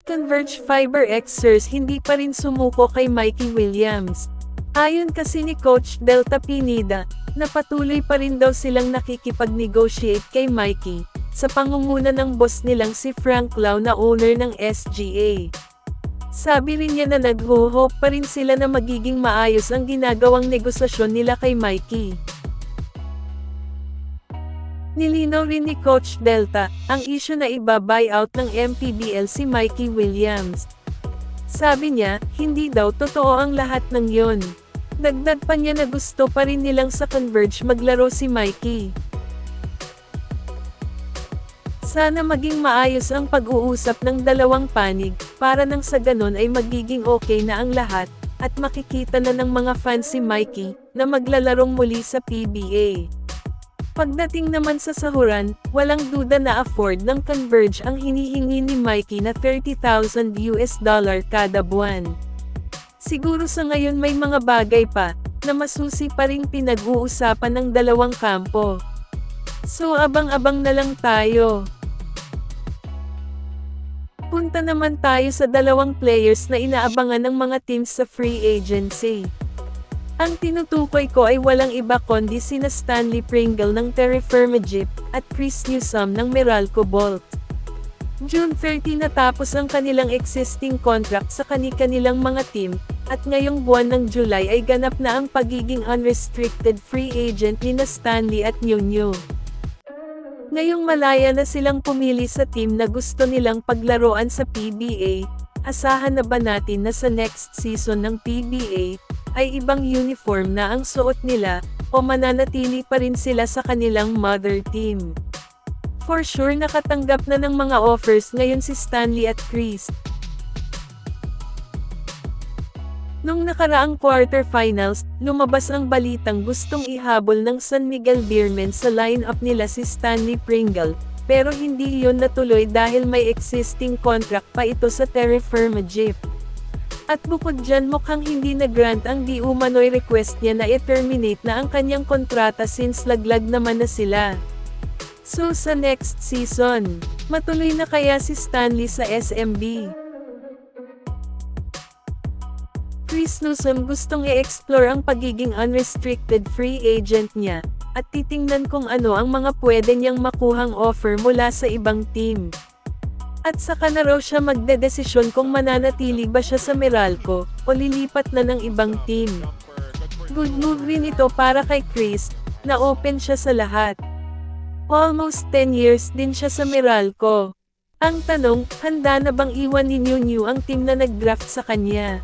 Converge Fiber Xers hindi pa rin sumuko kay Mikey Williams. Ayon kasi ni Coach Delta Pineda, na patuloy pa rin daw silang nakikipag-negotiate kay Mikey, sa pangunguna ng boss nilang si Frank Lau na owner ng SGA. Sabi rin niya na nag-hope pa rin sila na magiging maayos ang ginagawang negosasyon nila kay Mikey. Nilinaw rin ni Coach Delta, ang issue na iba-buyout ng MPBL si Mikey Williams. Sabi niya, hindi daw totoo ang lahat ng yon. Dagdag pa niya na gusto pa rin nilang sa Converge maglaro si Mikey. Sana maging maayos ang pag-uusap ng dalawang panig, para nang sa ganon ay magiging okay na ang lahat, at makikita na ng mga fans si Mikey, na maglalarong muli sa PBA. Pagdating naman sa sahuran, walang duda na afford ng Converge ang hinihingi ni Mikey na $30,000 kada buwan. Siguro sa ngayon may mga bagay pa, na masusi pa ring pinag-uusapan ng dalawang kampo. So abang-abang na lang tayo. Punta naman tayo sa dalawang players na inaabangan ng mga teams sa free agency. Ang tinutukoy ko ay walang iba kundi sina Stanley Pringle ng Terry Firmagip, at Chris Newsome ng Meralco Bolt. June 30 natapos ang kanilang existing contract sa kani-kanilang mga team, at ngayong buwan ng July ay ganap na ang pagiging unrestricted free agent ni Stanley at Nunio. Ngayong malaya na silang pumili sa team na gusto nilang paglaruan sa PBA, asahan na ba natin na sa next season ng PBA, ay ibang uniform na ang suot nila, o mananatili pa rin sila sa kanilang mother team? For sure nakatanggap na ng mga offers ngayon si Stanley at Chris. Nung nakaraang quarterfinals, lumabas ang balitang gustong ihabol ng San Miguel Beermen sa lineup nila si Stanley Pringle, pero hindi iyon natuloy dahil may existing contract pa ito sa Terry Firmagip. At bukod dyan mukhang hindi na-grant ang di umano'y request niya na i-terminate na ang kanyang kontrata since laglag naman na sila. So sa next season, matuloy na kaya si Stanley sa SMB? Chris Newsome gustong i-explore ang pagiging unrestricted free agent niya, at titingnan kung ano ang mga pwede niyang makuhang offer mula sa ibang team. At saka na raw siya magdedesisyon kung mananatili ba siya sa Meralco, o lilipat na ng ibang team. Good move rin ito para kay Chris, na open siya sa lahat. Almost 10 years din siya sa Meralco. Ang tanong, handa na bang iwan ni Nunio ang team na nag-draft sa kanya?